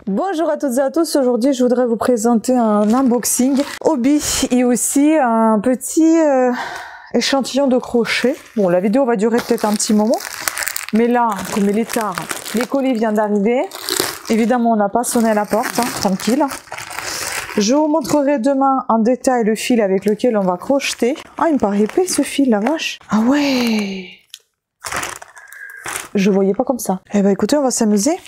Bonjour à toutes et à tous, aujourd'hui je voudrais vous présenter un unboxing hobby et aussi un petit échantillon de crochet. Bon, la vidéo va durer peut-être un petit moment, mais là, comme il est tard, les colis viennent d'arriver. Évidemment, on n'a pas sonné à la porte, hein, tranquille. Je vous montrerai demain en détail le fil avec lequel on va crocheter. Ah, il me paraît épais ce fil, la vache. Ah ouais! Je voyais pas comme ça. Eh ben écoutez, on va s'amuser.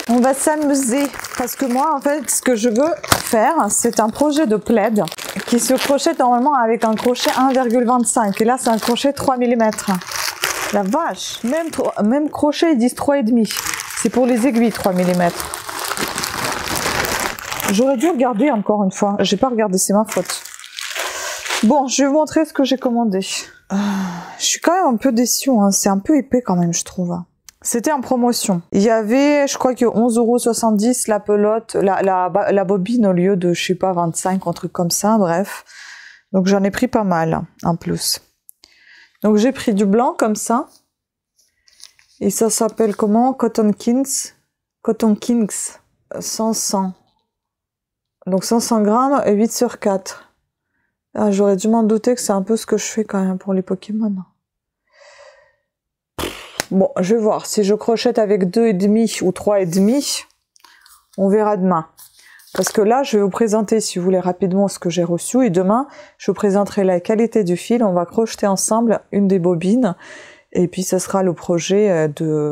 On va s'amuser parce que moi, en fait, ce que je veux faire, c'est un projet de plaid qui se crochette normalement avec un crochet 1,25 et là, c'est un crochet 3 mm. La vache! Même crochet, ils disent 3,5. C'est pour les aiguilles 3 mm. J'aurais dû regarder encore une fois. J'ai pas regardé, c'est ma faute. Bon, je vais vous montrer ce que j'ai commandé. Je suis quand même un peu déçue, hein. C'est un peu épais quand même, je trouve. C'était en promotion. Il y avait, je crois que 11,70 € la pelote, la bobine au lieu de, je sais pas, 25, un truc comme ça, bref. Donc j'en ai pris pas mal, en plus. Donc j'ai pris du blanc comme ça. Et ça s'appelle comment? Cotton Kings. Cotton Kings. 100. Donc 500 grammes et 8/4. Ah, j'aurais dû m'en douter que c'est un peu ce que je fais quand même pour les Pokémon. Bon, je vais voir si je crochette avec 2,5 ou 3,5. On verra demain. Parce que là, je vais vous présenter, si vous voulez, rapidement ce que j'ai reçu. Et demain, je vous présenterai la qualité du fil. On va crocheter ensemble une des bobines. Et puis, ce sera le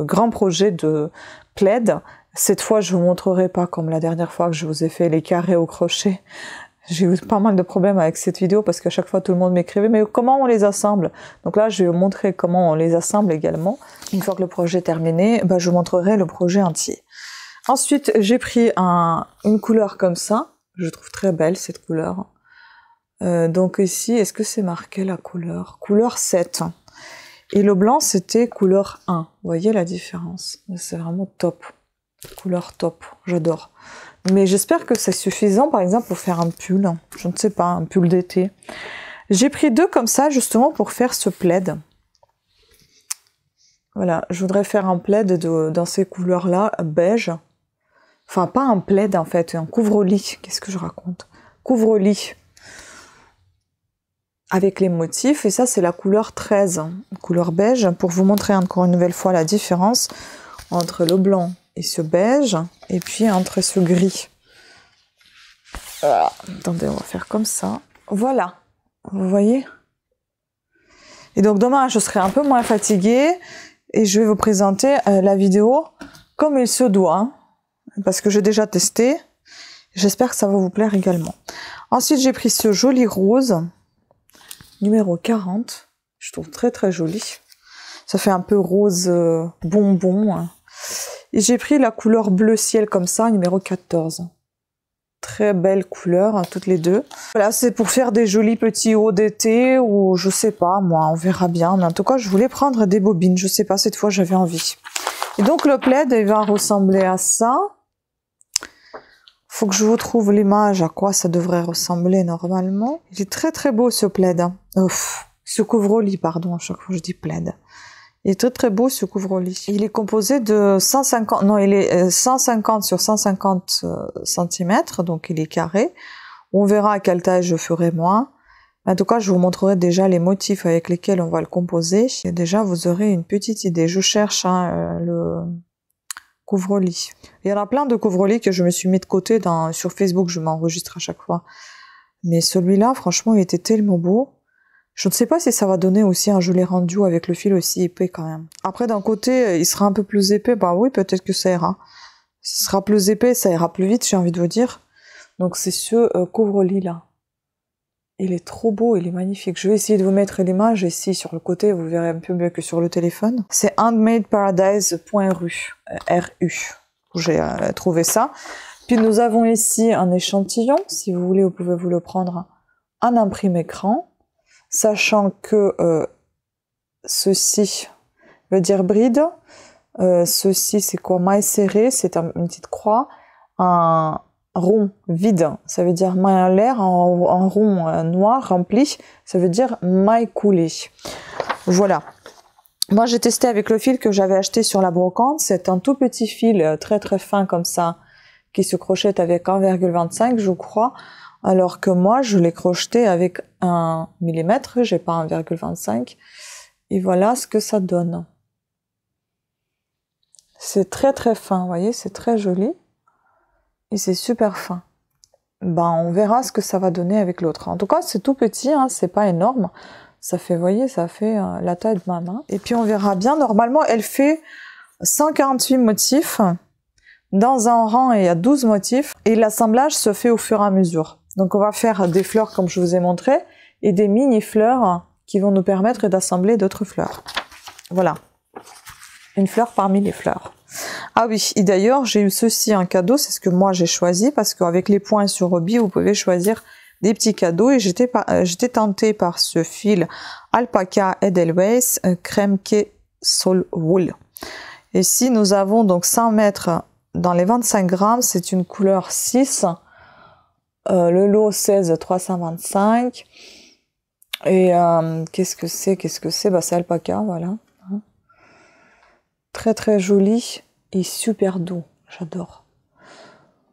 grand projet de plaid. Cette fois, je vous montrerai pas comme la dernière fois que je vous ai fait les carrés au crochet. J'ai eu pas mal de problèmes avec cette vidéo parce qu'à chaque fois tout le monde m'écrivait mais comment on les assemble? Donc là je vais vous montrer comment on les assemble également. Une fois que le projet est terminé, je vous montrerai le projet entier. Ensuite j'ai pris une couleur comme ça. Je trouve très belle cette couleur. Donc ici, est-ce que c'est marqué la couleur? Couleur 7. Et le blanc c'était couleur 1. Vous voyez la différence? C'est vraiment top. Couleur top, j'adore. Mais j'espère que c'est suffisant, par exemple, pour faire un pull. Je ne sais pas, un pull d'été. J'ai pris 2 comme ça, justement, pour faire ce plaid. Voilà, je voudrais faire un plaid dans ces couleurs-là, beige. Enfin, pas un plaid, en fait, un couvre-lit. Qu'est-ce que je raconte? Couvre-lit. Avec les motifs, et ça, c'est la couleur 13. Couleur beige, pour vous montrer encore une nouvelle fois la différence entre le blanc et ce beige, et puis entre ce gris. Attendez, on va faire comme ça. Voilà, vous voyez? Et donc demain, je serai un peu moins fatiguée, et je vais vous présenter la vidéo comme il se doit, parce que j'ai déjà testé. J'espère que ça va vous plaire également. Ensuite, j'ai pris ce joli rose, numéro 40. Je trouve très très joli. Ça fait un peu rose bonbon. Et j'ai pris la couleur bleu ciel comme ça, numéro 14. Très belle couleur, hein, toutes les deux. Voilà, c'est pour faire des jolis petits hauts d'été ou je sais pas, moi, on verra bien. Mais en tout cas, je voulais prendre des bobines. Je sais pas, cette fois, j'avais envie. Et donc, le plaid, il va ressembler à ça. Faut que je vous trouve l'image à quoi ça devrait ressembler normalement. Il est très très beau ce plaid. Hein. Ce couvre-lit, pardon, à chaque fois je dis plaid. Il est très très beau ce couvre-lit. Il est composé de 150, non, il est 150 sur 150 cm, donc il est carré. On verra à quelle taille je ferai moi. En tout cas, je vous montrerai déjà les motifs avec lesquels on va le composer. Et déjà, vous aurez une petite idée. Je cherche le couvre-lit. Il y en a plein de couvre-lits que je me suis mis de côté sur Facebook. Je m'enregistre à chaque fois. Mais celui-là, franchement, il était tellement beau. Je ne sais pas si ça va donner aussi un joli rendu avec le fil aussi épais quand même. Après, d'un côté, il sera un peu plus épais. Bah oui, peut-être que ça ira. Ce sera plus épais, ça ira plus vite, j'ai envie de vous dire. Donc c'est ce couvre-lit là. Il est trop beau, il est magnifique. Je vais essayer de vous mettre l'image ici sur le côté, vous verrez un peu mieux que sur le téléphone. C'est handmadeparadise.ru. J'ai trouvé ça. Puis nous avons ici un échantillon. Si vous voulez, vous pouvez vous le prendre en imprime écran. Sachant que ceci veut dire bride, ceci c'est quoi? Maille serrée, c'est une petite croix, un rond vide, ça veut dire maille en l'air, un rond noir rempli, ça veut dire maille coulée. Voilà. Moi, j'ai testé avec le fil que j'avais acheté sur la brocante. C'est un tout petit fil très très fin comme ça, qui se crochette avec 1,25 je crois. Alors que moi, je l'ai crocheté avec 1 mm, j'ai pas 1,25. Et voilà ce que ça donne. C'est très très fin, vous voyez, c'est très joli. Et c'est super fin. Ben, on verra ce que ça va donner avec l'autre. En tout cas, c'est tout petit, hein, c'est pas énorme. Ça fait, vous voyez, ça fait la taille de ma main. Et puis on verra bien. Normalement, elle fait 148 motifs. Dans un rang, il y a 12 motifs. Et l'assemblage se fait au fur et à mesure. Donc on va faire des fleurs comme je vous ai montré. Et des mini-fleurs qui vont nous permettre d'assembler d'autres fleurs. Voilà. Une fleur parmi les fleurs. Ah oui, et d'ailleurs, j'ai eu ceci en cadeau. C'est ce que moi j'ai choisi. Parce qu'avec les points sur Roby, vous pouvez choisir des petits cadeaux. Et j'étais tentée par ce fil Alpaca Edelweiss Kremke Sol Wool. Ici, nous avons donc 100 mètres dans les 25 grammes. C'est une couleur 6. Le lot 16 325. Et qu'est-ce que c'est? Bah, c'est alpaca, voilà. Très très joli et super doux. J'adore.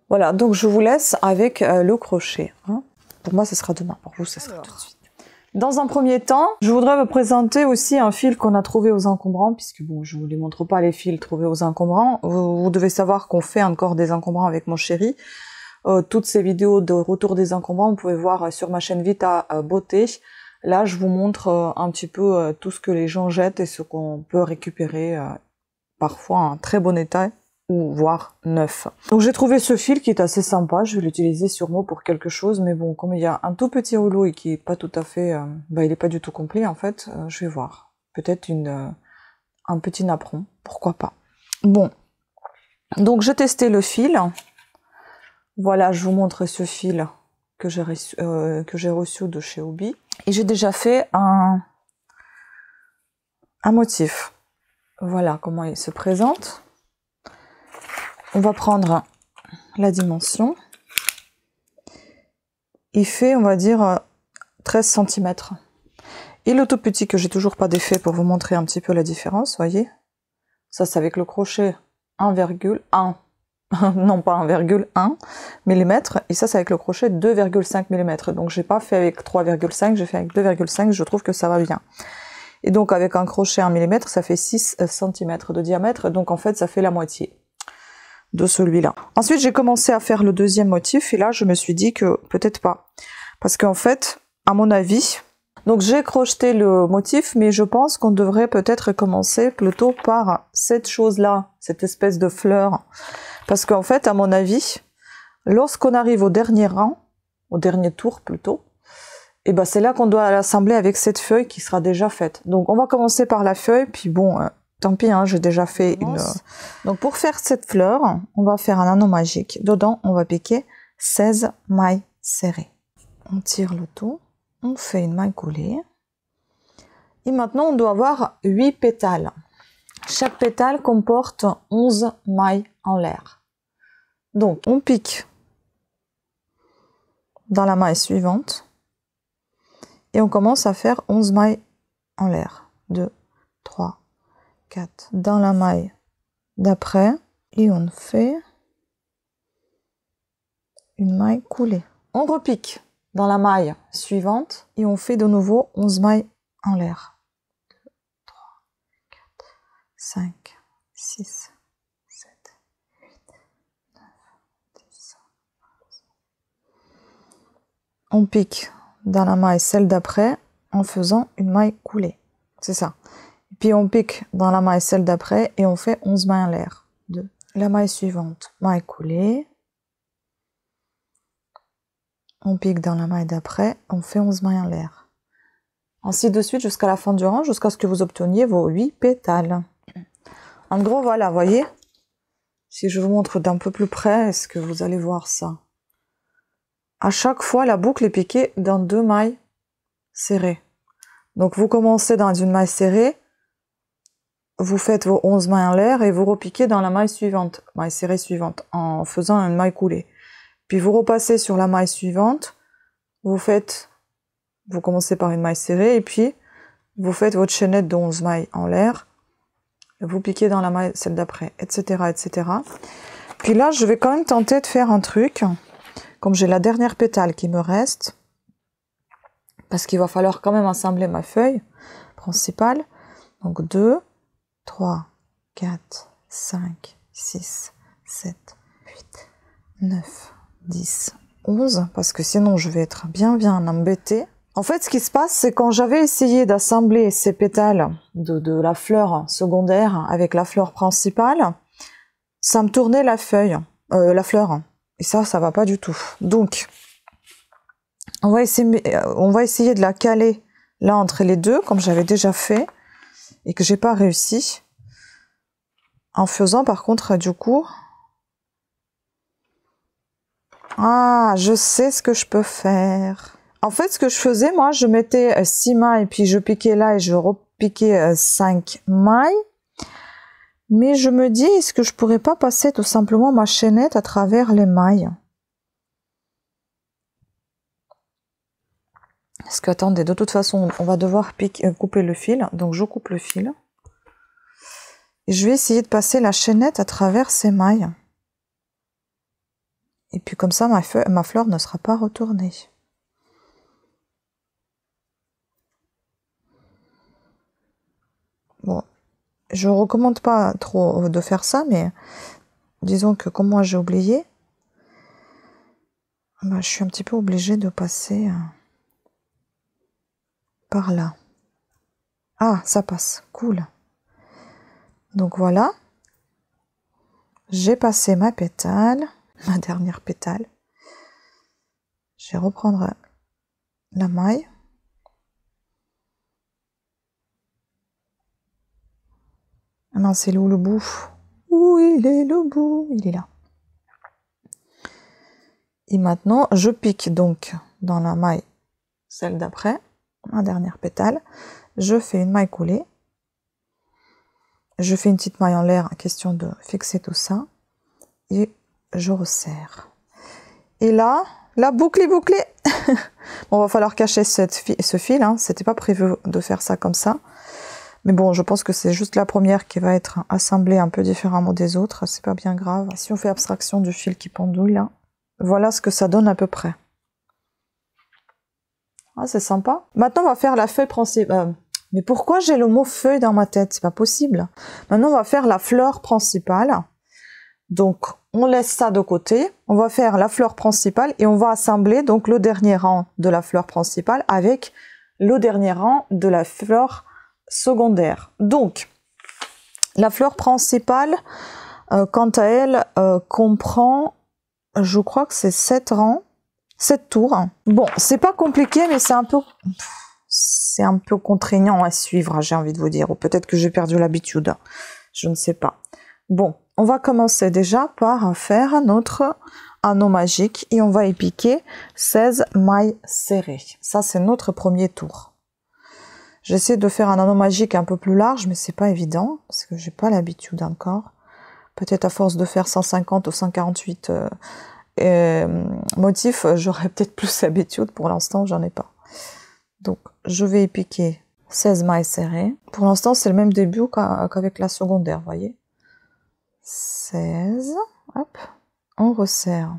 Voilà, donc je vous laisse avec le crochet. Hein. Pour moi, ce sera demain. Pour vous, ce sera tout de suite. Dans un premier temps, je voudrais vous présenter aussi un fil qu'on a trouvé aux encombrants, puisque bon, je vous les montre pas les fils trouvés aux encombrants. Vous devez savoir qu'on fait encore des encombrants avec mon chéri. Toutes ces vidéos de retour des encombrants, vous pouvez voir sur ma chaîne Vita Beauté. Là, je vous montre un petit peu tout ce que les gens jettent et ce qu'on peut récupérer parfois en très bon état ou voire neuf. Donc j'ai trouvé ce fil qui est assez sympa, je vais l'utiliser sûrement pour quelque chose, mais bon, comme il y a un tout petit rouleau et qui est pas tout à fait, il est pas du tout complet en fait, je vais voir. Peut-être un petit napperon, pourquoi pas. Bon, donc j'ai testé le fil. Voilà, je vous montre ce fil que j'ai reçu de chez Hobby. Et j'ai déjà fait un motif. Voilà comment il se présente. On va prendre la dimension. Il fait, on va dire, 13 cm. Et le tout petit que j'ai toujours pas défait pour vous montrer un petit peu la différence, voyez. Ça, c'est avec le crochet 1,1. Non pas 1,1 mm. Et ça, c'est avec le crochet 2,5 mm. Donc, j'ai pas fait avec 3,5, j'ai fait avec 2,5. Je trouve que ça va bien. Et donc, avec un crochet 1 mm, ça fait 6 cm de diamètre. Donc, en fait, ça fait la moitié de celui-là. Ensuite, j'ai commencé à faire le deuxième motif. Et là, je me suis dit que peut-être pas. Parce qu'en fait, à mon avis... Donc, j'ai crocheté le motif, mais je pense qu'on devrait peut-être commencer plutôt par cette chose-là. Cette espèce de fleur. Parce qu'en fait, à mon avis, lorsqu'on arrive au dernier rang, au dernier tour plutôt, et ben c'est là qu'on doit l'assembler avec cette feuille qui sera déjà faite. Donc on va commencer par la feuille, puis bon, tant pis, hein, j'ai déjà fait une... Donc pour faire cette fleur, on va faire un anneau magique. Dedans, on va piquer 16 mailles serrées. On tire le tout, on fait une maille coulée. Et maintenant, on doit avoir 8 pétales. Chaque pétale comporte 11 mailles en l'air. Donc, on pique dans la maille suivante. Et on commence à faire 11 mailles en l'air. 2, 3, 4. Dans la maille d'après. Et on fait une maille coulée. On repique dans la maille suivante. Et on fait de nouveau 11 mailles en l'air. 2, 3, 4, 5, 6, 7, 8, 9, 10, 11. On pique dans la maille celle d'après en faisant une maille coulée. C'est ça. Et puis on pique dans la maille celle d'après et on fait 11 mailles en l'air. 2. La maille suivante, maille coulée. On pique dans la maille d'après, on fait 11 mailles en l'air. Ainsi de suite jusqu'à la fin du rang, jusqu'à ce que vous obteniez vos 8 pétales. En gros, voilà, voyez. Si je vous montre d'un peu plus près, est-ce que vous allez voir ça? À chaque fois, la boucle est piquée dans 2 mailles serrées. Donc, vous commencez dans une maille serrée, vous faites vos 11 mailles en l'air et vous repiquez dans la maille suivante, maille serrée suivante, en faisant une maille coulée. Puis, vous repassez sur la maille suivante, vous commencez par une maille serrée et puis, vous faites votre chaînette de 11 mailles en l'air vous piquez dans la maille celle d'après, etc., etc. Puis là, je vais quand même tenter de faire un truc, comme j'ai la dernière pétale qui me reste, parce qu'il va falloir quand même assembler ma feuille principale. Donc 2, 3, 4, 5, 6, 7, 8, 9, 10, 11, parce que sinon je vais être bien embêtée. En fait, ce qui se passe, c'est quand j'avais essayé d'assembler ces pétales de la fleur secondaire avec la fleur principale, ça me tournait la feuille, la fleur. Et ça va pas du tout. Donc, on va essayer de la caler là entre les deux, comme j'avais déjà fait, et que j'ai pas réussi. En faisant par contre, du coup... Ah, je sais ce que je peux faire. En fait, ce que je faisais, moi, je mettais 6 mailles, puis je piquais là et je repiquais 5 mailles. Mais je me dis, est-ce que je pourrais pas passer tout simplement ma chaînette à travers les mailles? Parce que, attendez, de toute façon, on va devoir couper le fil. Donc, je coupe le fil. Et je vais essayer de passer la chaînette à travers ces mailles. Et puis comme ça, ma fleur ne sera pas retournée. Bon, je recommande pas trop de faire ça, mais disons que comme moi j'ai oublié, bah, je suis un petit peu obligée de passer par là. Ah, ça passe, cool. Donc voilà, j'ai passé ma pétale, ma dernière pétale. Je vais reprendre la maille. Ah non, c'est où le bout? Où il est le bout? Il est là. Et maintenant, je pique donc dans la maille, celle d'après, ma dernière pétale. Je fais une maille coulée. Je fais une petite maille en l'air, question de fixer tout ça. Et je resserre. Et là, la boucle est bouclée. Bon, va falloir cacher ce fil. Hein. C'était pas prévu de faire ça comme ça. Mais bon, je pense que c'est juste la première qui va être assemblée un peu différemment des autres. C'est pas bien grave. Si on fait abstraction du fil qui pendouille là, voilà ce que ça donne à peu près. Ah, c'est sympa. Maintenant, on va faire la feuille principale. Mais pourquoi j'ai le mot feuille dans ma tête? C'est pas possible. Maintenant, on va faire la fleur principale. Donc, on laisse ça de côté. On va faire la fleur principale et on va assembler donc le dernier rang de la fleur principale avec le dernier rang de la fleur secondaire. Donc, la fleur principale, quant à elle, comprend, je crois que c'est 7 rangs, 7 tours. Bon, c'est pas compliqué, mais c'est un peu contraignant à suivre, j'ai envie de vous dire. Ou peut-être que j'ai perdu l'habitude. Je ne sais pas. Bon, on va commencer déjà par faire notre anneau magique et on va y piquer 16 mailles serrées. Ça, c'est notre premier tour. J'essaie de faire un anneau magique un peu plus large, mais c'est pas évident parce que j'ai pas l'habitude encore. Peut-être à force de faire 150 ou 148 motifs, j'aurais peut-être plus l'habitude. Pour l'instant, j'en ai pas. Donc, je vais y piquer 16 mailles serrées. Pour l'instant, c'est le même début qu'avec la secondaire, vous voyez. 16, hop, on resserre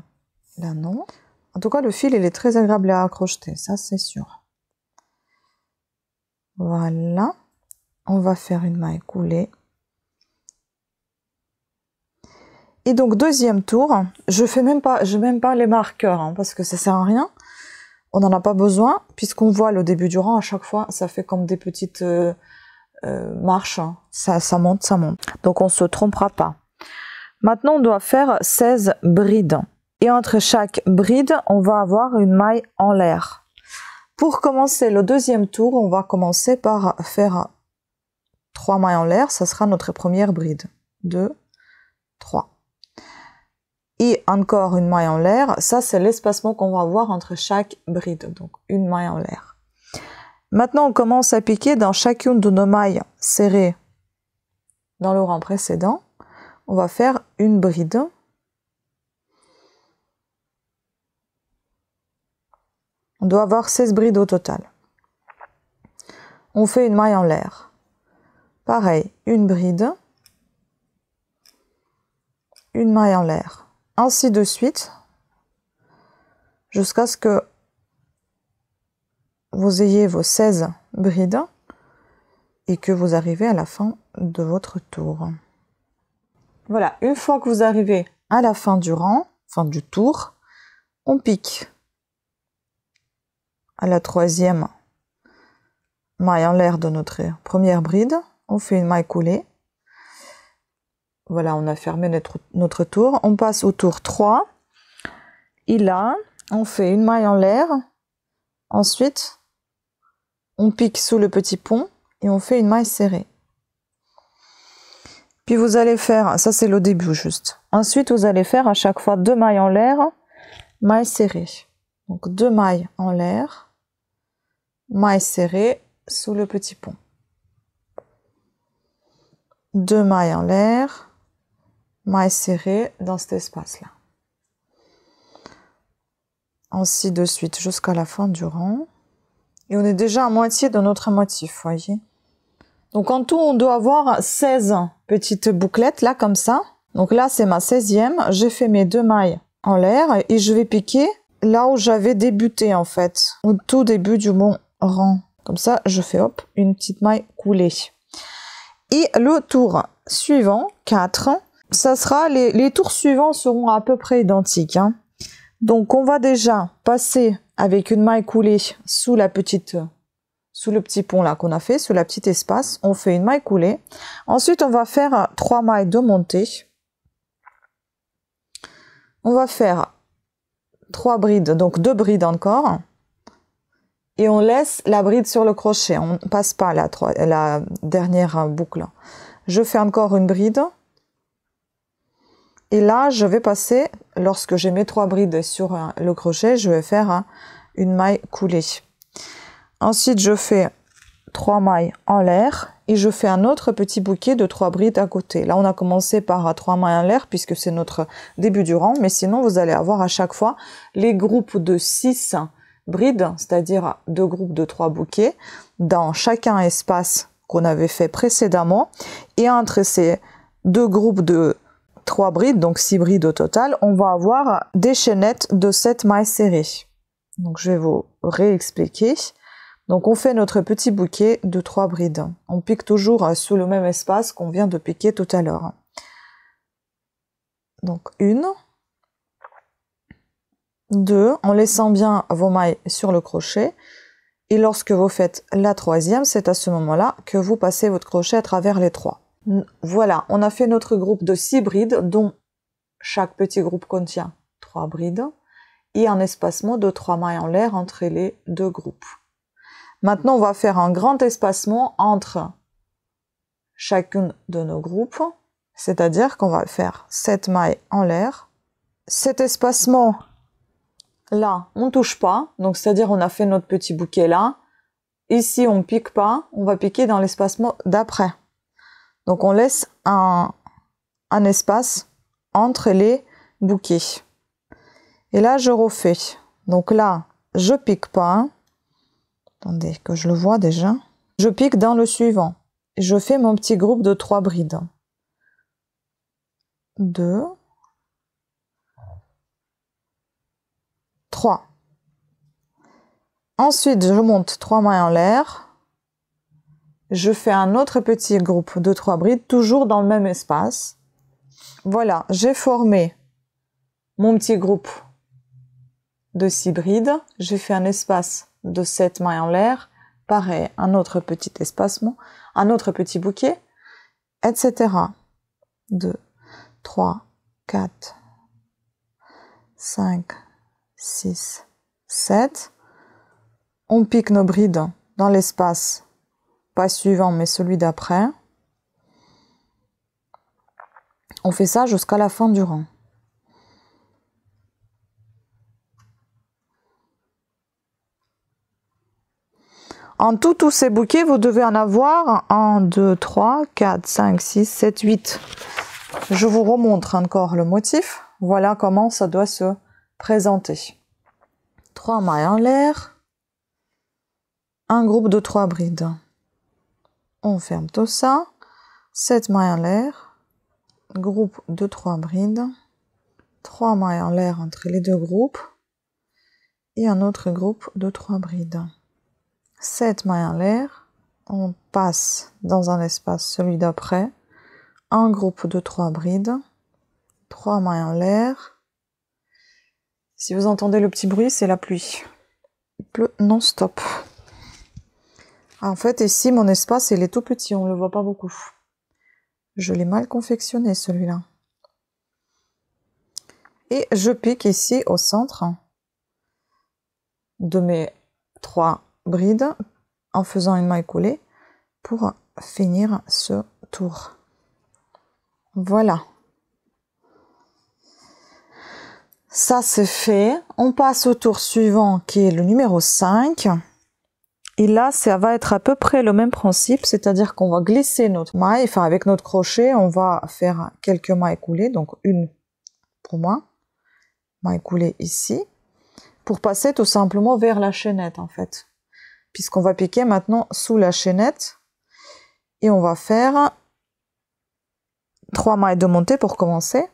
l'anneau. En tout cas, le fil, il est très agréable à accrocher, ça c'est sûr. Voilà, on va faire une maille coulée. Et donc, deuxième tour, je mets même pas les marqueurs, hein, parce que ça sert à rien. On n'en a pas besoin, puisqu'on voit le début du rang, à chaque fois, ça fait comme des petites marches, hein. Ça monte, ça monte. Donc, on se trompera pas. Maintenant, on doit faire 16 brides. Et entre chaque bride, on va avoir une maille en l'air. Pour commencer le deuxième tour, on va commencer par faire 3 mailles en l'air. Ça sera notre première bride. 2, 3. Et encore une maille en l'air. Ça, c'est l'espacement qu'on va avoir entre chaque bride. Donc, une maille en l'air. Maintenant, on commence à piquer dans chacune de nos mailles serrées dans le rang précédent. On va faire une bride. On doit avoir 16 brides au total. On fait une maille en l'air. Pareil, une bride. une maille en l'air. Ainsi de suite, jusqu'à ce que vous ayez vos 16 brides et que vous arrivez à la fin de votre tour. Voilà, une fois que vous arrivez à la fin du rang, fin du tour, on pique à la 3e maille en l'air de notre première bride, on fait une maille coulée. Voilà, on a fermé notre tour. On passe au tour 3. Et là, on fait une maille en l'air. Ensuite, on pique sous le petit pont et on fait une maille serrée. Puis vous allez faire, ça c'est le début juste. Ensuite, vous allez faire à chaque fois 2 mailles en l'air, maille serrée. Donc 2 mailles en l'air, maille serrée sous le petit pont. 2 mailles en l'air, maille serrée dans cet espace-là. Ainsi de suite jusqu'à la fin du rang. Et on est déjà à moitié de notre motif, voyez. Donc en tout, on doit avoir 16 petites bouclettes là, comme ça. Donc là, c'est ma 16e. J'ai fait mes 2 mailles en l'air et je vais piquer là où j'avais débuté en fait, au tout début du bon rang. Comme ça, je fais hop, une petite maille coulée. Et le tour suivant, 4, ça sera, les tours suivants seront à peu près identiques. Hein. Donc on va déjà passer avec une maille coulée sous le petit pont là qu'on a fait, sous la petite espace. On fait une maille coulée. Ensuite on va faire 3 mailles de montée. On va faire 3 brides, donc 2 brides encore. Et on laisse la bride sur le crochet. On ne passe pas la dernière boucle. Je fais encore une bride. Et là, je vais passer, lorsque j'ai mes 3 brides sur le crochet, je vais faire une maille coulée. Ensuite, je fais 3 mailles en l'air et je fais un autre petit bouquet de 3 brides à côté. Là, on a commencé par 3 mailles en l'air puisque c'est notre début du rang. Mais sinon, vous allez avoir à chaque fois les groupes de 6 brides, c'est-à-dire 2 groupes de 3 bouquets dans chacun espace qu'on avait fait précédemment. Et entre ces 2 groupes de 3 brides, donc 6 brides au total, on va avoir des chaînettes de 7 mailles serrées. Donc je vais vous réexpliquer. Donc on fait notre petit bouquet de 3 brides. On pique toujours sous le même espace qu'on vient de piquer tout à l'heure. Donc 1, 2, en laissant bien vos mailles sur le crochet. Et lorsque vous faites la 3e, c'est à ce moment-là que vous passez votre crochet à travers les 3. Voilà, on a fait notre groupe de 6 brides, dont chaque petit groupe contient 3 brides, et un espacement de 3 mailles en l'air entre les 2 groupes. Maintenant, on va faire un grand espacement entre chacune de nos groupes, c'est-à-dire qu'on va faire 7 mailles en l'air. Cet espacement, là, on ne touche pas, donc c'est-à-dire on a fait notre petit bouquet là. Ici, on ne pique pas, on va piquer dans l'espacement d'après. Donc on laisse un espace entre les bouquets. Et là, je refais. Donc là, je pique pas. Attendez que je le vois déjà. Je pique dans le suivant. Je fais mon petit groupe de 3 brides. 2, 3. Ensuite, je monte 3 mailles en l'air. Je fais un autre petit groupe de 3 brides, toujours dans le même espace. Voilà, j'ai formé mon petit groupe de 6 brides. J'ai fait un espace de 7 mailles en l'air. Pareil, un autre petit espacement, un autre petit bouquet, etc. 2, 3, 4, 5, 6, 7. On pique nos brides dans l'espace, pas suivant, mais celui d'après. On fait ça jusqu'à la fin du rang. En tout, tous ces bouquets, vous devez en avoir 1, 2, 3, 4, 5, 6, 7, 8. Je vous remontre encore le motif. Voilà comment ça doit se présenter. 3 mailles en l'air. Un groupe de 3 brides. On ferme tout ça. 7 mailles en l'air. groupe de 3 brides, 3 mailles en l'air entre les deux groupes et un autre groupe de 3 brides. 7 mailles en l'air, on passe dans un espace, celui d'après, un groupe de 3 brides, 3 mailles en l'air. Si vous entendez le petit bruit, c'est la pluie. Il pleut non-stop. En fait, ici, mon espace, il est tout petit, on ne le voit pas beaucoup. Je l'ai mal confectionné, celui-là. Et je pique ici au centre de mes 3 brides en faisant une maille coulée pour finir ce tour. Voilà. Ça c'est fait. On passe au tour suivant qui est le numéro 5. Et là, ça va être à peu près le même principe, c'est-à-dire qu'on va glisser notre maille, enfin avec notre crochet, on va faire quelques mailles coulées, donc une pour moi, maille coulée ici, pour passer tout simplement vers la chaînette en fait. Puisqu'on va piquer maintenant sous la chaînette et on va faire 3 mailles de montée pour commencer.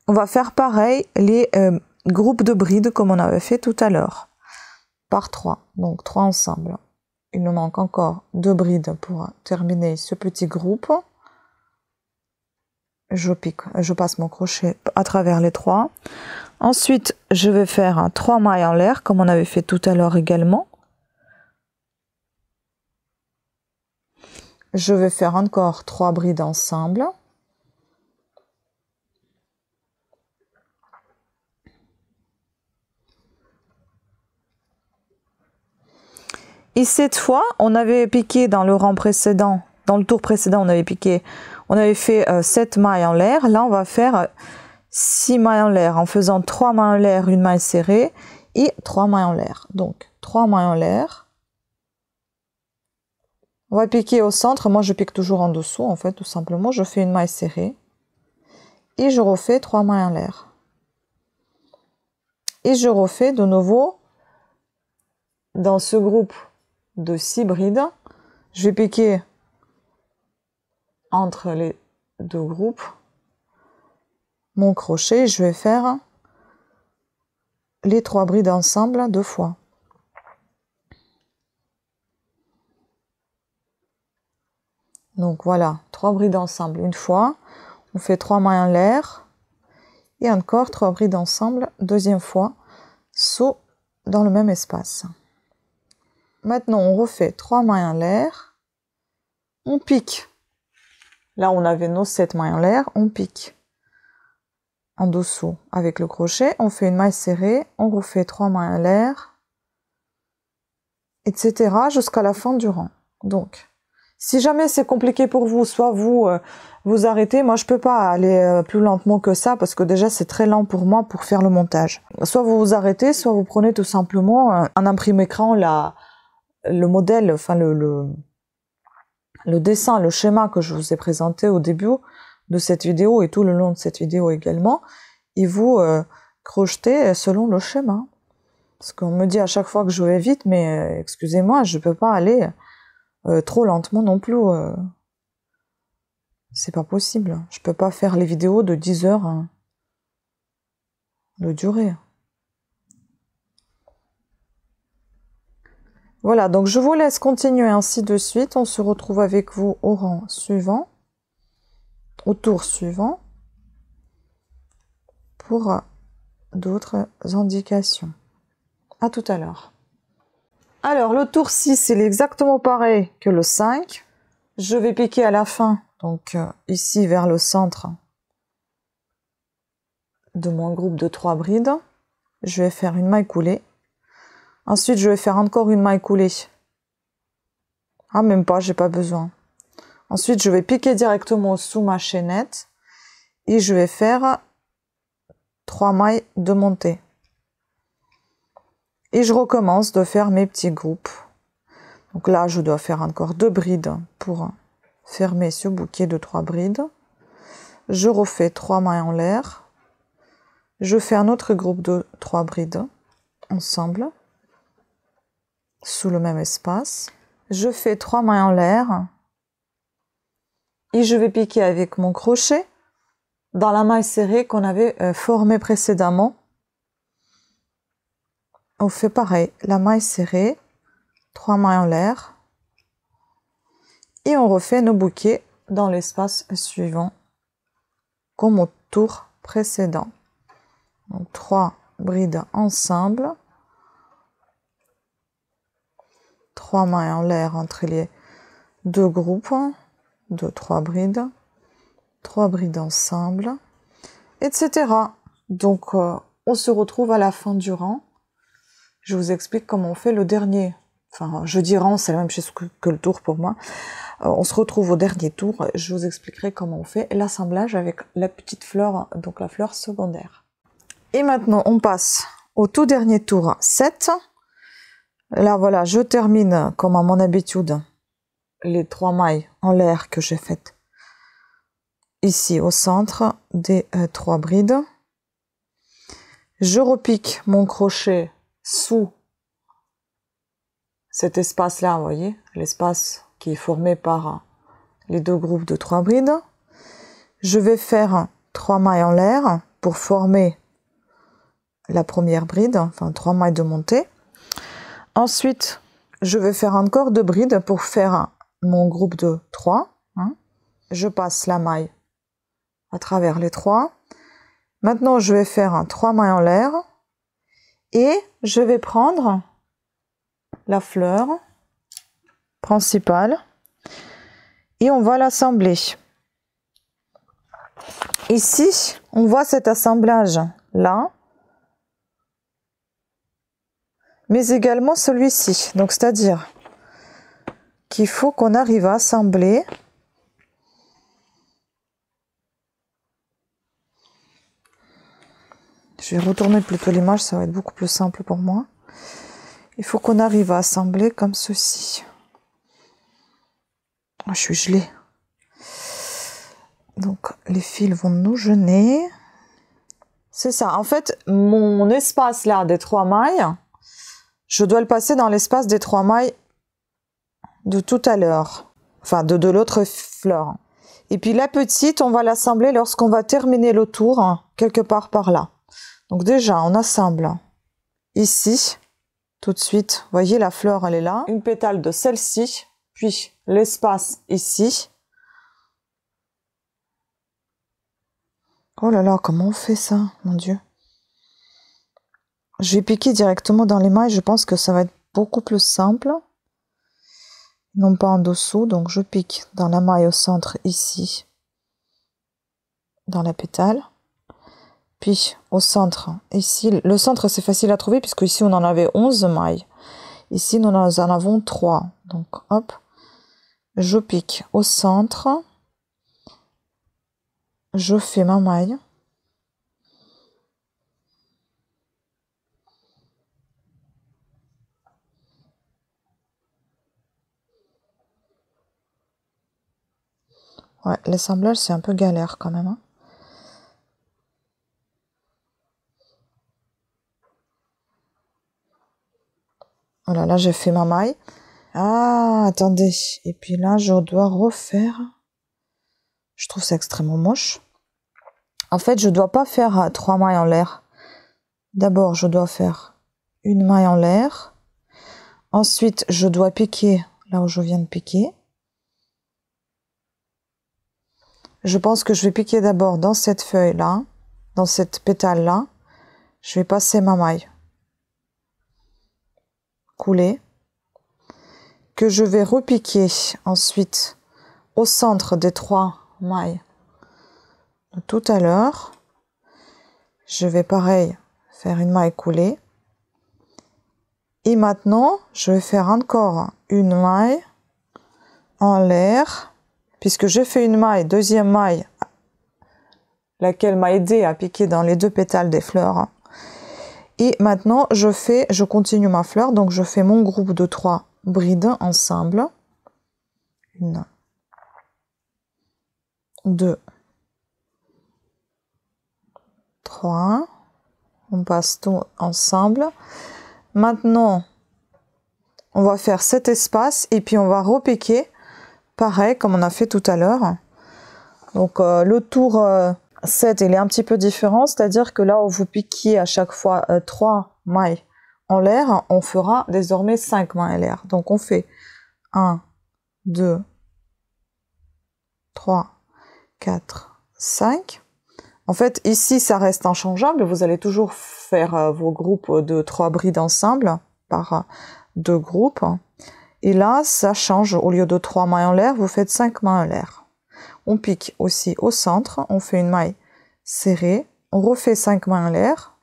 On va faire pareil les groupes de brides comme on avait fait tout à l'heure, par 3, donc 3 ensemble. Il nous manque encore 2 brides pour terminer ce petit groupe. Je pique, je passe mon crochet à travers les 3. Ensuite, je vais faire 3 mailles en l'air comme on avait fait tout à l'heure également. Je vais faire encore 3 brides ensemble. Et cette fois, on avait piqué dans le rang précédent, dans le tour précédent, on avait piqué, on avait fait 7 mailles en l'air. Là, on va faire 6 mailles en l'air en faisant 3 mailles en l'air, une maille serrée et 3 mailles en l'air. Donc, 3 mailles en l'air. On va piquer au centre. Moi, je pique toujours en dessous, en fait, tout simplement. Je fais une maille serrée et je refais 3 mailles en l'air. Et je refais de nouveau dans ce groupe de 6 brides. Je vais piquer entre les deux groupes mon crochet. Je vais faire les 3 brides ensemble 2 fois. Donc voilà, 3 brides ensemble une fois. On fait 3 mailles en l'air et encore 3 brides ensemble deuxième fois dans le même espace. Maintenant, on refait 3 mailles en l'air. On pique. Là, on avait nos 7 mailles en l'air. On pique en dessous avec le crochet. On fait une maille serrée. On refait 3 mailles en l'air, etc. jusqu'à la fin du rang. Donc, si jamais c'est compliqué pour vous, soit vous vous arrêtez. Moi, je peux pas aller plus lentement que ça parce que déjà, c'est très lent pour moi pour faire le montage. Soit vous vous arrêtez, soit vous prenez tout simplement un imprime-écran, le modèle, enfin le dessin, le schéma que je vous ai présenté au début de cette vidéo et tout le long de cette vidéo également, et vous crochetez selon le schéma. Parce qu'on me dit à chaque fois que je vais vite, mais excusez-moi, je peux pas aller trop lentement non plus. C'est pas possible. Je peux pas faire les vidéos de 10 heures de durée. Voilà, donc je vous laisse continuer ainsi de suite. On se retrouve avec vous au rang suivant, au tour suivant, pour d'autres indications. À tout à l'heure. Alors, le tour 6, il est exactement pareil que le 5. Je vais piquer à la fin, donc ici vers le centre de mon groupe de 3 brides. Je vais faire une maille coulée. Ensuite, je vais faire encore une maille coulée. Ah, même pas, j'ai pas besoin. Ensuite, je vais piquer directement sous ma chaînette et je vais faire 3 mailles de montée. Et je recommence de faire mes petits groupes. Donc là, je dois faire encore 2 brides pour fermer ce bouquet de 3 brides. Je refais 3 mailles en l'air. Je fais un autre groupe de 3 brides ensemble, sous le même espace. Je fais 3 mailles en l'air. et je vais piquer avec mon crochet dans la maille serrée qu'on avait formée précédemment. On fait pareil, la maille serrée, 3 mailles en l'air, et on refait nos bouquets dans l'espace suivant, comme au tour précédent. Donc 3 brides ensemble, 3 mailles en l'air entre les deux groupes, 3 brides, 3 brides ensemble, etc. Donc on se retrouve à la fin du rang. Je vous explique comment on fait le dernier. Enfin, je dis rang, c'est la même chose que le tour pour moi. On se retrouve au dernier tour. Je vous expliquerai comment on fait l'assemblage avec la petite fleur, donc la fleur secondaire. Et maintenant, on passe au tout dernier tour 7. Là, voilà, je termine, comme à mon habitude, les 3 mailles en l'air que j'ai faites ici au centre des 3 brides. Je repique mon crochet sous cet espace-là, vous voyez, l'espace qui est formé par les deux groupes de 3 brides. Je vais faire 3 mailles en l'air pour former la première bride, enfin 3 mailles de montée. Ensuite, je vais faire encore 2 brides pour faire mon groupe de 3. Je passe la maille à travers les 3. Maintenant, je vais faire 3 mailles en l'air et je vais prendre la fleur principale et on va l'assembler. Ici, on voit cet assemblage là, mais également celui-ci. Donc, c'est-à-dire qu'il faut qu'on arrive à assembler je vais retourner plutôt l'image, ça va être beaucoup plus simple pour moi. Il faut qu'on arrive à assembler comme ceci. Oh, je suis gelée. Donc, les fils vont nous gêner. C'est ça. En fait, mon espace là des 3 mailles, je dois le passer dans l'espace des 3 mailles de tout à l'heure. Enfin, de l'autre fleur. Et puis la petite, on va l'assembler lorsqu'on va terminer le tour, quelque part par là. Donc déjà, on assemble ici, tout de suite. Vous voyez, la fleur, elle est là. Une pétale de celle-ci, puis l'espace ici. Oh là là, comment on fait ça, mon Dieu. Je vais piquer directement dans les mailles, je pense que ça va être beaucoup plus simple. Non pas en dessous, donc je pique dans la maille au centre ici, dans la pétale. Puis au centre, ici, le centre c'est facile à trouver puisque ici on en avait 11 mailles. Ici nous en avons 3. Donc hop, je pique au centre, je fais ma maille. Ouais, l'assemblage c'est un peu galère quand même. Voilà, là j'ai fait ma maille. Ah, attendez. Et puis là, je dois refaire. Je trouve ça extrêmement moche. En fait, je dois pas faire 3 mailles en l'air. D'abord, je dois faire une maille en l'air. Ensuite, je dois piquer là où je viens de piquer. Je pense que je vais piquer d'abord dans cette feuille-là, dans cette pétale-là. Je vais passer ma maille. Couler. Que je vais repiquer ensuite au centre des 3 mailles de tout à l'heure. Je vais pareil faire une maille coulée et maintenant je vais faire encore une maille en l'air puisque j'ai fait une maille, deuxième maille, laquelle m'a aidé à piquer dans les 2 pétales des fleurs. Et maintenant je continue ma fleur, donc je fais mon groupe de 3 brides ensemble. 1, 2, 3. On passe tout ensemble. Maintenant, on va faire cet espace et puis on va repiquer, pareil comme on a fait tout à l'heure, Donc le tour 7, il est un petit peu différent, c'est-à-dire que là où vous piquiez à chaque fois 3 mailles en l'air, on fera désormais 5 mailles en l'air. Donc on fait 1, 2, 3, 4, 5. En fait, ici, ça reste inchangeable. Vous allez toujours faire vos groupes de 3 brides ensemble par 2 groupes. Et là, ça change. Au lieu de 3 mailles en l'air, vous faites 5 mailles en l'air. On pique aussi au centre. On fait une maille serrée. On refait 5 mailles en l'air.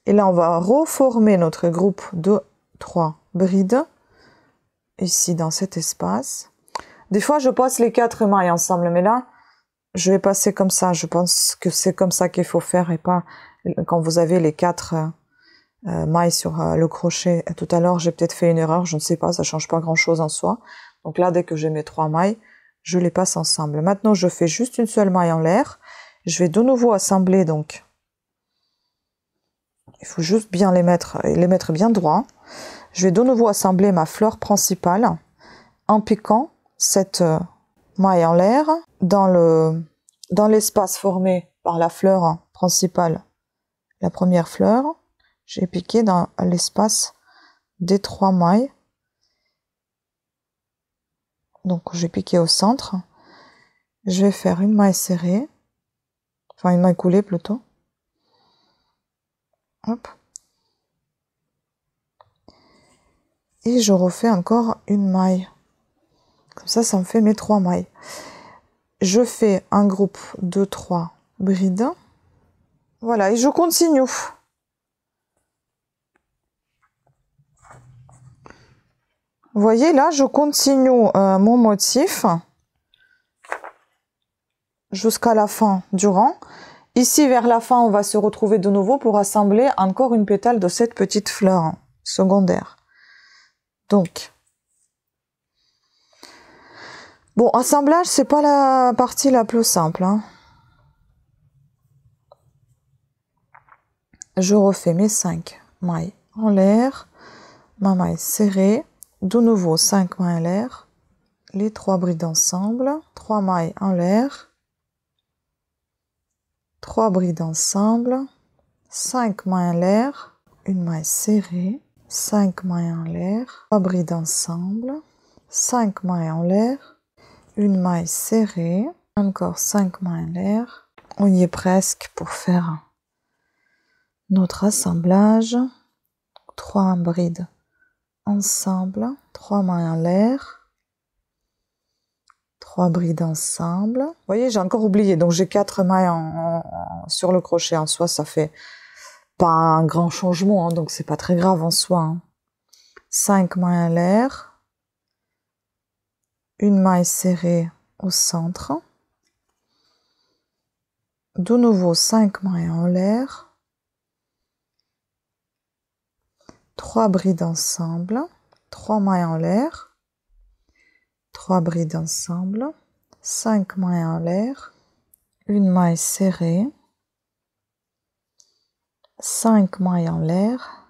Et là, on va reformer notre groupe de 3 brides. Ici, dans cet espace. Des fois, je passe les 4 mailles ensemble. Mais là, je vais passer comme ça. Je pense que c'est comme ça qu'il faut faire et pas quand vous avez les 4 mailles sur le crochet. Tout à l'heure, j'ai peut-être fait une erreur. Je ne sais pas, ça change pas grand-chose en soi. Donc là, dès que j'ai mes 3 mailles, je les passe ensemble. Maintenant, je fais juste une seule maille en l'air. Je vais de nouveau assembler, donc. Il faut juste bien les mettre bien droit. Je vais de nouveau assembler ma fleur principale en piquant cette maille en l'air dans l'espace formé par la fleur principale, la première fleur. J'ai piqué dans l'espace des 3 mailles. Donc j'ai piqué au centre. Je vais faire une maille serrée, enfin une maille coulée plutôt. Hop. Et je refais encore une maille. Comme ça me fait mes 3 mailles. Je fais un groupe de 3 brides. Voilà, et je continue. Vous voyez, là, je continue mon motif jusqu'à la fin du rang. Ici, vers la fin, on va se retrouver de nouveau pour assembler encore une pétale de cette petite fleur secondaire. Donc, bon, assemblage, c'est pas la partie la plus simple, hein. Je refais mes 5 mailles en l'air, ma maille serrée, de nouveau 5 mailles en l'air, les 3 brides ensemble, 3 mailles en l'air, 3 brides ensemble, 5 mailles en l'air, une maille serrée, 5 mailles en l'air, 3 brides ensemble, 5 mailles en l'air, une maille serrée, encore 5 mailles en l'air. On y est presque pour faire notre assemblage. 3 brides ensemble, 3 mailles en l'air, 3 brides ensemble. Vous voyez, j'ai encore oublié, donc j'ai 4 mailles sur le crochet. En soi, ça fait pas un grand changement, hein, donc c'est pas très grave en soi, hein. 5 mailles en l'air, une maille serrée au centre, de nouveau 5 mailles en l'air, 3 brides ensemble, 3 mailles en l'air, 3 brides ensemble, 5 mailles en l'air, une maille serrée, 5 mailles en l'air,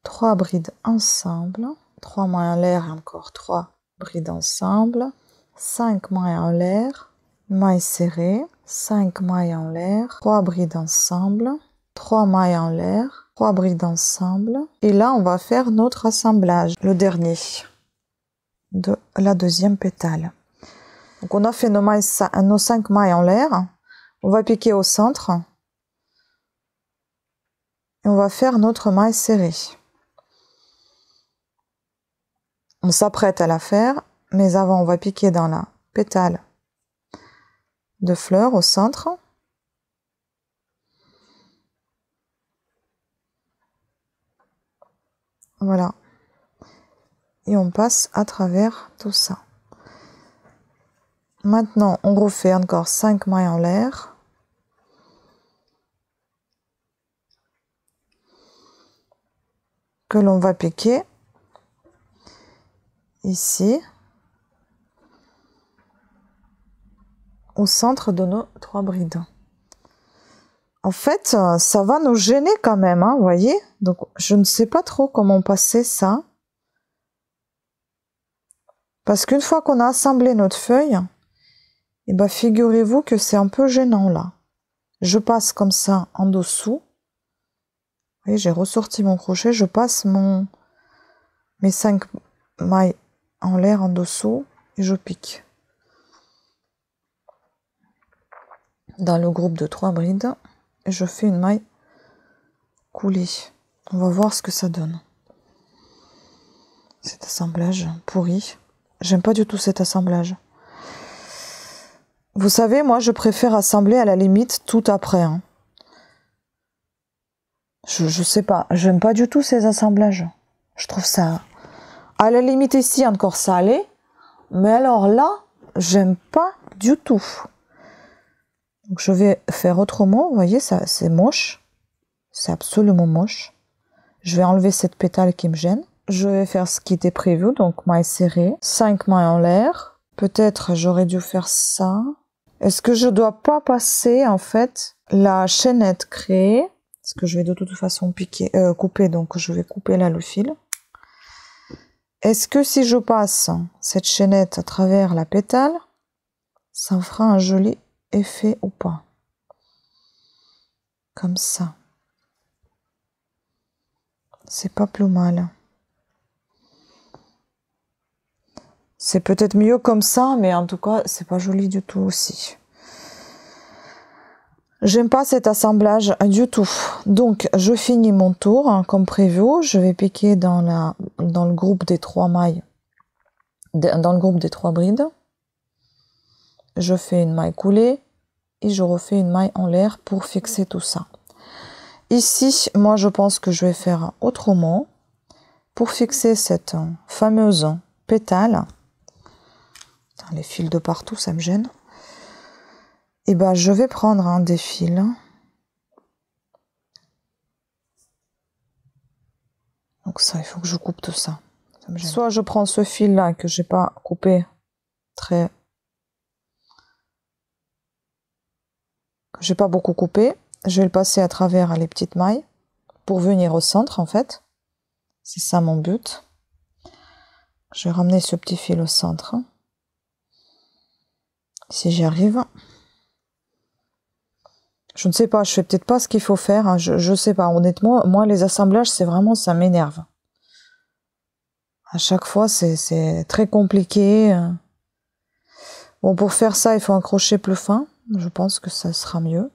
3 brides ensemble, 3 mailles en l'air et encore 3 brides ensemble, 5 mailles en l'air, maille serrée, 5 mailles en l'air, 3 brides ensemble, 3 mailles en l'air, 3 brides ensemble. Et là, on va faire notre assemblage, le dernier de la deuxième pétale. Donc, on a fait nos 5 mailles en l'air. On va piquer au centre. Et on va faire notre maille serrée. On s'apprête à la faire, mais avant, on va piquer dans la pétale de fleur au centre. Voilà. Et on passe à travers tout ça. Maintenant, on refait encore 5 mailles en l'air. Que l'on va piquer ici au centre de nos 3 brides. En fait, ça va nous gêner quand même, hein, vous voyez. Donc, je ne sais pas trop comment passer ça. Parce qu'une fois qu'on a assemblé notre feuille, et ben figurez-vous que c'est un peu gênant là. Je passe comme ça en dessous. Vous voyez, j'ai ressorti mon crochet, je passe mes 5 mailles en l'air en dessous et je pique. Dans le groupe de 3 brides, et je fais une maille coulée. On va voir ce que ça donne. Cet assemblage pourri. J'aime pas du tout cet assemblage. Vous savez, moi, je préfère assembler à la limite tout après. Hein. Je sais pas, j'aime pas du tout ces assemblages. Je trouve ça... À la limite ici, encore ça allait. Mais alors là, j'aime pas du tout. Donc je vais faire autrement. Vous voyez, ça c'est moche. C'est absolument moche. Je vais enlever cette pétale qui me gêne. Je vais faire ce qui était prévu, donc mailles serrées. 5 mailles en l'air. Peut-être j'aurais dû faire ça. Est-ce que je dois pas passer, en fait, la chaînette créée? Parce que je vais de toute façon couper, donc je vais couper là le fil. Est-ce que si je passe cette chaînette à travers la pétale, ça fera un joli effet ou pas? Comme ça. C'est pas plus mal. C'est peut-être mieux comme ça, mais en tout cas, c'est pas joli du tout aussi. J'aime pas cet assemblage du tout. Donc, je finis mon tour, hein, comme prévu. Je vais piquer dans le groupe des 3 mailles, dans le groupe des 3 brides. Je fais une maille coulée et je refais une maille en l'air pour fixer tout ça. Ici, moi, je pense que je vais faire autrement. Pour fixer cette fameuse pétale, les fils de partout, ça me gêne. Et ben, je vais prendre un des fils. Donc ça, il faut que je coupe tout ça. Ça me gêne. Soit je prends ce fil-là que j'ai pas coupé que j'ai pas beaucoup coupé. Je vais le passer à travers les petites mailles pour venir au centre, en fait. C'est ça mon but. Je vais ramener ce petit fil au centre. Si j'y arrive. Je ne sais pas, je fais peut-être pas ce qu'il faut faire. Hein. Je sais pas, honnêtement, moi les assemblages, c'est vraiment, ça m'énerve. À chaque fois, c'est très compliqué. Bon, pour faire ça, il faut un crochet plus fin. Je pense que ça sera mieux.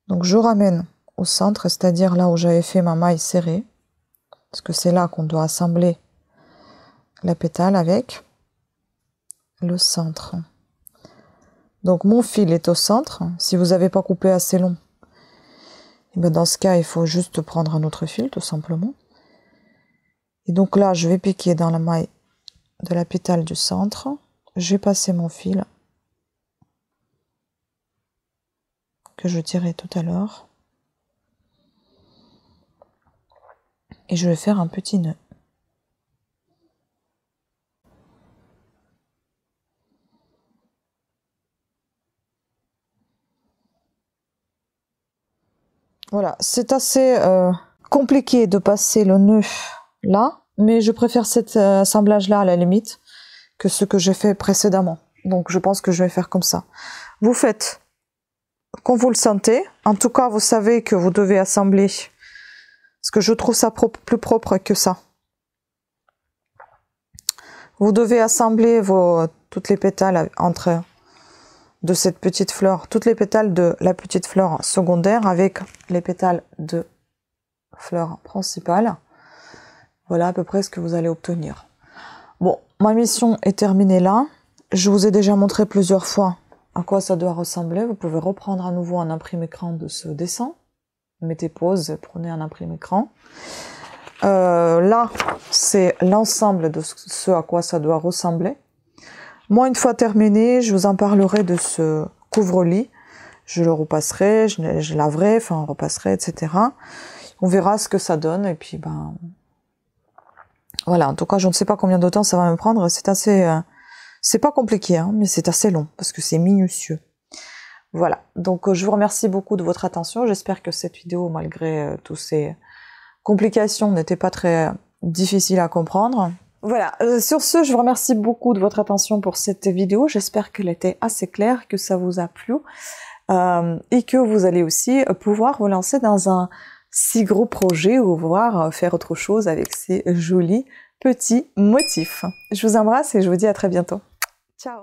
Donc je ramène au centre, c'est-à-dire là où j'avais fait ma maille serrée. Parce que c'est là qu'on doit assembler la pétale avec le centre. Donc mon fil est au centre. Si vous n'avez pas coupé assez long, et bien dans ce cas, il faut juste prendre un autre fil, tout simplement. Et donc là, je vais piquer dans la maille de la pétale du centre. Je vais passer mon fil que je tirais tout à l'heure. Et je vais faire un petit nœud. Voilà, c'est assez compliqué de passer le nœud là, mais je préfère cet assemblage là à la limite que ce que j'ai fait précédemment. Donc je pense que je vais faire comme ça. Vous faites comme vous le sentez. En tout cas, vous savez que vous devez assembler, parce que je trouve ça plus propre que ça. Vous devez assembler toutes les pétales de cette petite fleur, toutes les pétales de la petite fleur secondaire avec les pétales de fleur principale. Voilà à peu près ce que vous allez obtenir. Bon, ma mission est terminée là. Je vous ai déjà montré plusieurs fois à quoi ça doit ressembler. Vous pouvez reprendre à nouveau un imprime-écran de ce dessin. Mettez pause, prenez un imprime-écran. Là, c'est l'ensemble de ce à quoi ça doit ressembler. Moi, une fois terminé, je vous en parlerai de ce couvre-lit. Je le repasserai, je laverai, enfin repasserai, etc. On verra ce que ça donne. Et puis, ben, voilà. En tout cas, je ne sais pas combien de temps ça va me prendre. C'est assez, c'est pas compliqué, hein, mais c'est assez long parce que c'est minutieux. Voilà. Donc, je vous remercie beaucoup de votre attention. J'espère que cette vidéo, malgré toutes ces complications, n'était pas très difficile à comprendre. Voilà, sur ce, je vous remercie beaucoup de votre attention pour cette vidéo. J'espère qu'elle était assez claire, que ça vous a plu et que vous allez aussi pouvoir vous lancer dans un si gros projet ou voir faire autre chose avec ces jolis petits motifs. Je vous embrasse et je vous dis à très bientôt. Ciao!